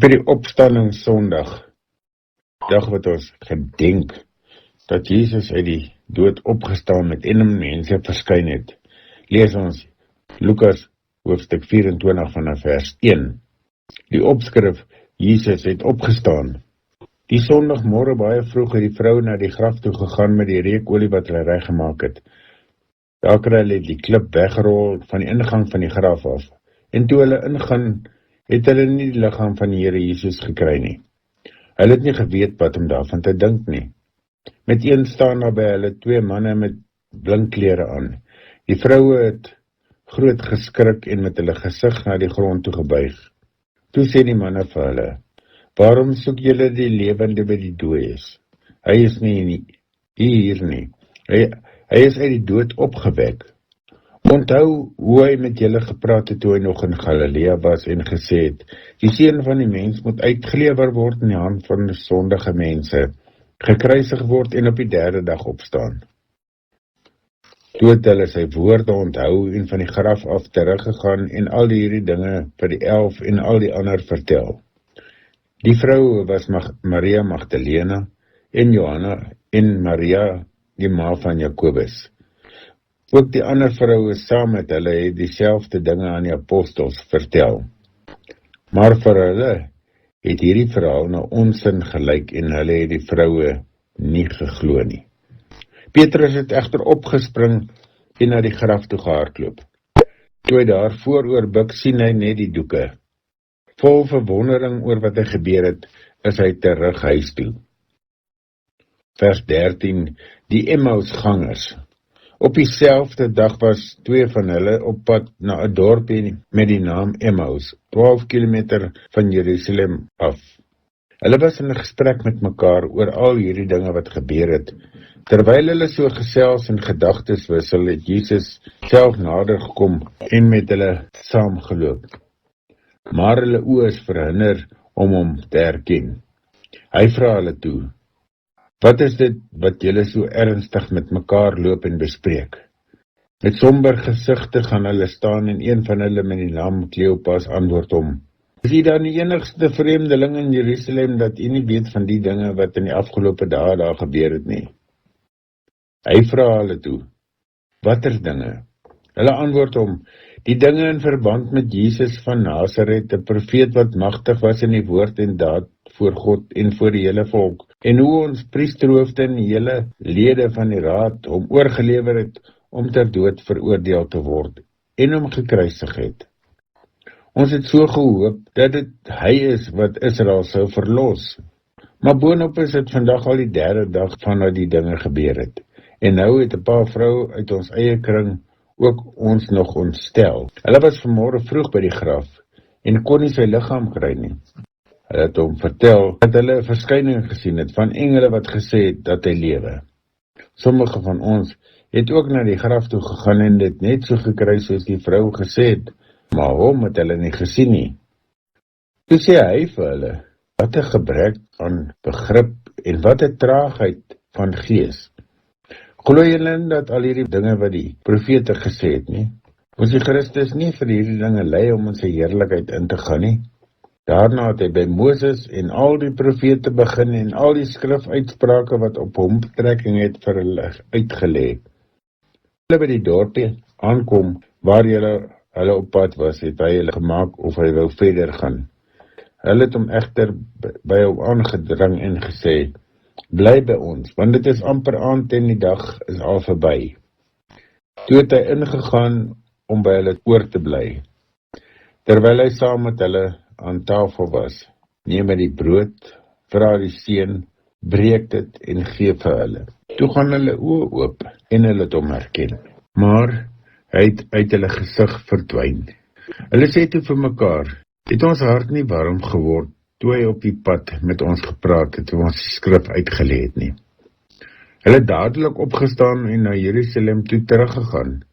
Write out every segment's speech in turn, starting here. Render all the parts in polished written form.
Vir die opstandingssondag, dag wat ons gedenk dat Jesus uit die dood opgestaan het en aan mense verskyn het, lees ons Lukas hoofstuk 24 vanaf vers 1. Die opskrif, Jesus het opgestaan. Die sondagmôre baie vroeg het die vrou na die graf toe gegaan met die reukolie wat hulle reggemaak het. Daar kry hulle die klip weggerol van die ingang van die graf af. En toe hulle ingaan, het hulle nie die liggaam van die Here Jesus gekry nie. Hulle het nie geweet wat om daarvan te dink nie. Met een staan daar by hulle 2 manne met blinkklere aan. Die vroue het groot geskrik en met hulle gesig na die grond toe gebuig. Toe sê die manne vir hulle: "Waarom soek julle die lewende by die dooies? Hy is nie hier nie. Hy is uit die dood opgewek. Onthou hoe hy met julle gepraat het toe hy nog in Galilea was en gesê het, die seun van die mens moet uitgelewer word in die hand van sondige mense, gekruisig word en op die 3de dag opstaan." Toe het hulle sy woorde onthou en van die graf af teruggegaan en al hierdie dinge vir die 11 en al die ander vertel. Die vroue was Maria Magdalena en Johanna en Maria, die ma van Jakobus. Ook die ander vroue saam met hulle het dieselfde dinge aan die apostels vertel. Maar vir hulle het hierdie verhaal na onsin gelyk en hulle het die vroue nie geglo nie. Petrus het egter opgespring en na die graf toe gehardloop. Toe hy daar vooroor buig, sien hy net die doeke. Vol verwondering oor wat hy gebeur het, is hy terug huis toe. Vers 13, die Emmausgangers. Op dieselfde dag was 2 van hulle op pad na 'n dorpie met die naam Emmaus, 12 kilometer van Jerusalem af. Hulle was in 'n gesprek met mekaar oor al hierdie dinge wat gebeur het. Terwyl hulle so gesels en gedagtes wissel, het Jesus self nader gekom en met hulle saamgeloop. Maar hulle oë is verhinder om hom te herken. Hy vra hulle toe: "Wat is dit wat julle so ernstig met mekaar loop en bespreek?" Met somber gesigte gaan hulle staan en een van hulle met die naam Kleopas antwoord hom: "Is u dan die enigste vreemdeling in Jerusalem dat u nie weet van die dinge wat in die afgelope dae daar gebeur het nie?" Hy vra hulle toe: "Watter dinge?" Hulle antwoord hom: "Die dinge in verband met Jesus van Nasaret, 'n profeet wat magtig was in die woord en daad voor God en voor die hele volk, en hoe ons priesterhoofde en die hele lede van die raad hom oorgelewer het om ter dood veroordeel te word en hom gekruisig het. Ons het so gehoop dat dit hy is wat Israel sou verlos. Maar boonop is dit vandag al die 3de dag vandat die dinge gebeur het. En nou het 'n paar vroue uit ons eie kring ook ons nog ontstel. Hulle was vanmôre vroeg by die graf en kon nie sy liggaam kry nie. Hulle het hom vertel dat hulle 'n verskyning gesien het van engele wat gesê het dat hy lewe. Sommige van ons het ook na die graf toe gegaan en dit net so gekry soos die vrou gesê het, maar hom het hulle nie gesien nie. Toe sê hy vir hulle: "Wat 'n gebrek aan begrip en wat 'n traagheid van gees. Glo julle dat al hierdie dinge wat die profete gesê het nie? Moes die Christus nie vir hierdie dinge ly om in sy heerlikheid in te gaan nie?" Daarna het hy by Moses en al die profete begin en al die skrifuitsprake wat op hom betrekking het vir hulle uitgelê. Hulle by die dorpie aankom waar hulle op pad was, het hy hulle gemaak of hy wou verder gaan. Hulle het hom egter by hom aangedring en gesê: "Bly by ons, want dit is amper aand en die dag is al verby." Toe het hy ingegaan om by hulle oor te bly. Terwyl hy saam met hulle aan tafel was, neem hy die brood, vra die seën, breek dit en gee vir hulle. Toe gaan hulle oë oop en hulle het hom herken, maar hy het uit hulle gesig verdwyn. Hulle sê toe vir mekaar: "Het ons hart nie warm geword toe hy op die pad met ons gepraat het, toe ons die skrif uitgelê het nie?" Hulle het dadelik opgestaan en na Jerusalem toe teruggegaan.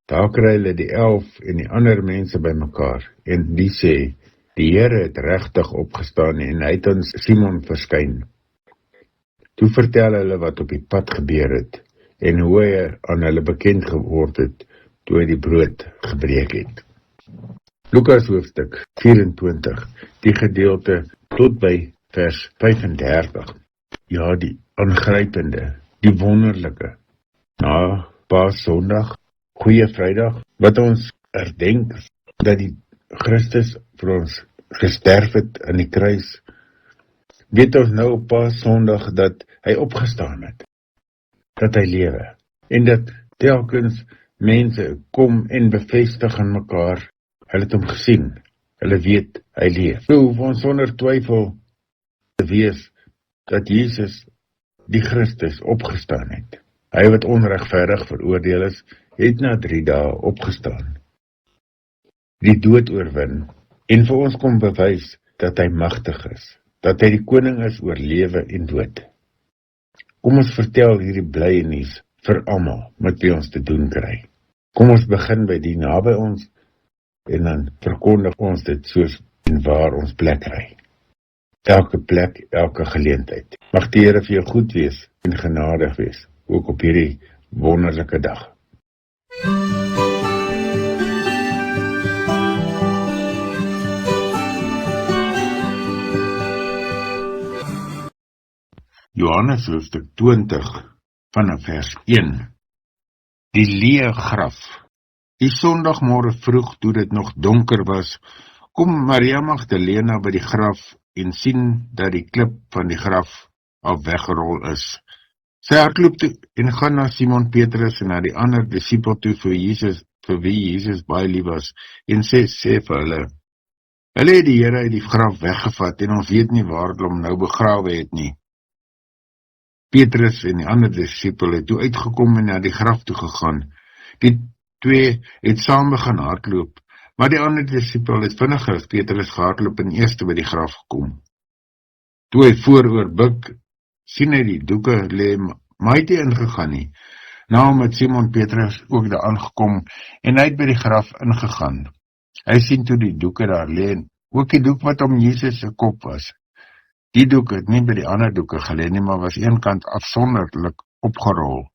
Daar kry hulle die 11 en die ander mense bymekaar en die sê: "Die Here het regtig opgestaan en hy het aan Simon verskyn." Toe vertel hulle wat op die pad gebeur het en hoe hy aan hulle bekend geword het toe hy die brood gebreek het. Lukas hoofstuk 24, die gedeelte tot by vers 35. Ja, die aangrypende, die wonderlike, na Paasondag, Goeie Vrydag, wat ons herdenk dat die Christus vir ons gesterf het aan die kruis, weet ons nou op Paasondag dat hy opgestaan het, dat hy lewe, en dat telkens mense kom en bevestig aan mekaar, hulle het hom gesien, hulle weet hy leef. So hoef ons sonder twyfel te wees dat Jesus die Christus opgestaan het. Hy wat onregverdig veroordeel is, het na 3 dae opgestaan, die dood oorwin, en vir ons kom bewys dat hy magtig is, dat hy die koning is oor lewe en dood. Kom ons vertel hierdie blye nuus vir almal met wie ons te doen kry. Kom ons begin by die naby ons, en dan verkondig ons dit soos en waar ons plek kry. Elke plek, elke geleentheid. Mag die Here vir jou goed wees en genadig wees, ook op hierdie wonderlike dag. Johannes hoofstuk 20 vanaf vers 1. Die leë graf. Die Sondagmôre vroeg, toe dit nog donker was, kom Maria Magdalena by die graf en sien dat die klip van die graf al weggerol is. Sy hardloop toe en gaan na Simon Petrus en na die ander disipel toe vir wie Jesus baie lief was, en sê vir hulle het die Here uit die graf weggevat en ons weet nie waar hulle hom nou begrawe het nie. Petrus en die ander disipel het toe uitgekom en na die graf toe gegaan. Die twee het saam begin hardloop, maar die ander disipel het vinniger as Petrus gehardloop en eerste by die graf gekom. Toe hy vooroor buig, sien hy die doeke lê, maar hy het nie ingegaan nie. Nou het Simon Petrus ook daar aangekom en hy het by die graf ingegaan. Hy sien toe die doeke daar lê, ook die doek wat om Jesus se kop was. Die doek het nie by die ander doeke gelê nie, maar was eenkant afsonderlik opgerol.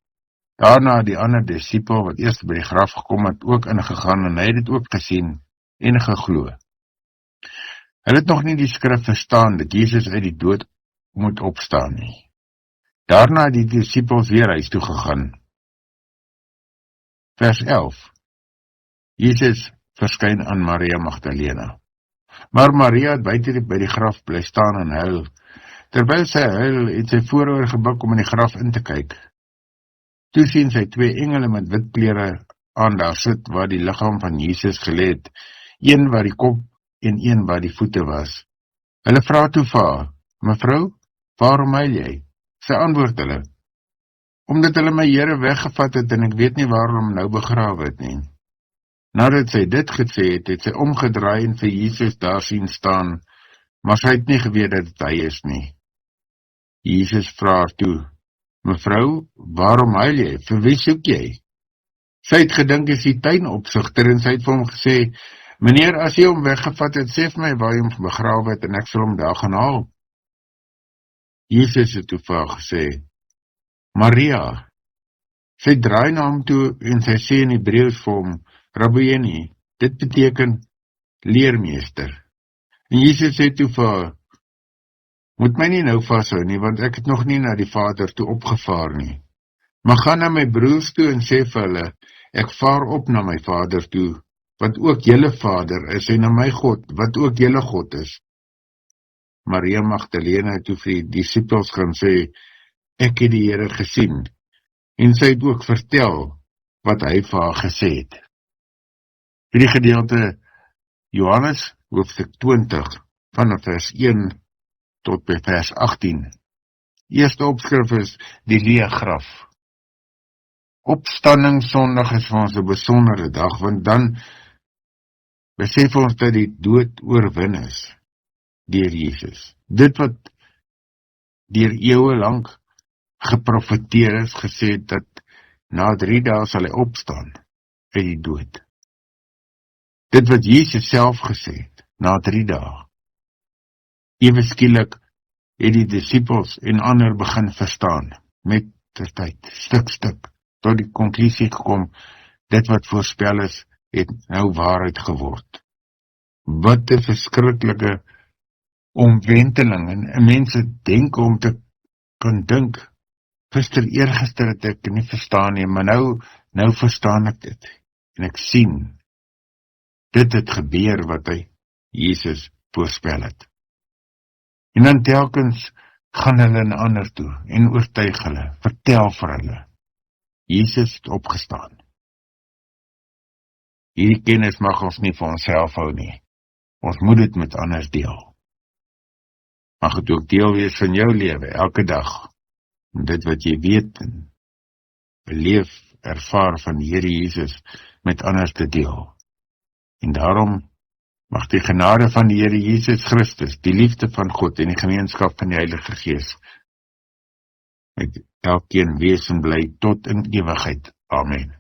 Daarna die ander disipel wat eers by die graf gekom het, ook ingegaan en hy het dit ook gesien en geglo. Hulle het nog nie die skrif verstaan dat Jesus uit die dood moet opstaan nie. Daarna het die disipels weer huis toe gegaan. Vers 11. Jesus verskyn aan Maria Magdalena. Maar Maria het buite by die graf bly staan en huil. Terwyl sy huil, het sy vooroor gebuk om in die graf in te kyk. Toe sien sy 2 engele met wit klere aan daar sit waar die liggaam van Jesus gelê het, een waar die kop en een waar die voete was. Hulle vra toe vir haar, mevrou, waarom huil jy? Sy antwoord hulle, omdat hulle my Here weggevat het en ek weet nie waar hulle hom nou begrawe het nie. Nadat sy dit gesê het, het sy omgedraai en vir Jesus daar sien staan, maar sy het nie geweet dat dit hy is nie. Jesus vra haar toe, mevrou, waarom huil jy? Vir wie soek jy? Sy het gedink is die tuinopsigter en sy het vir hom gesê, meneer, as jy hom weggevat het, sê vir my waar jy hom begrawe het en ek sal hom daar gaan haal. Jesus het toe vir haar gesê, Maria. Sy draai na hom toe en sy sê in Hebreëus vir hom, Rabbeini, dit beteken leermeester. En Jesus sê toe vir haar, moet my nie nou vashou nie, want ek het nog nie na die Vader toe opgevaar nie. Maar gaan na my broers toe en sê vir hulle, ek vaar op na my Vader toe, wat ook julle Vader is, en na my God, wat ook julle God is. Maria Magdalena het toe vir die disipels gaan sê, ek het die Here gesien, en sy het ook vertel wat hy vir haar gesê het. Hierdie gedeelte Johannes hoofstuk 20 vanaf vers 1 tot by vers 18. Eerste opskrif is die leë graf. Opstandingssondag is vir ons 'n besondere dag, want dan besef ons dat die dood oorwin is deur Jesus. Dit wat deur eeue lank geprofeteer is, gesê dat na 3 dae sal hy opstaan uit die dood. Dit wat Jesus self gesê het, na 3 dae. Ewe skielik het die disipels en ander begin verstaan, met die tyd, stuk, tot die konklusie gekom, dit wat voorspel is, het nou waarheid geword. Wat 'n verskriklike omwenteling, en mense denk om te kan dink, eergister het ek nie verstaan nie, maar nou verstaan ek dit, en ek sien, dit het gebeur wat hy, Jesus, voorspel het. En dan telkens gaan hulle na ander toe, en oortuig hulle, vertel vir hulle, Jesus het opgestaan. Hierdie kennis mag ons nie vir onsself hou nie, ons moet dit met anders deel. Mag het ook deel wees van jou lewe, elke dag, en dit wat jy weet en beleef, ervaar van die Here Jesus met anders te deel. En daarom mag die genade van die Here Jesus Christus, die liefde van God en die gemeenskap van die Heilige Gees met elkeen wees en bly tot in ewigheid. Amen.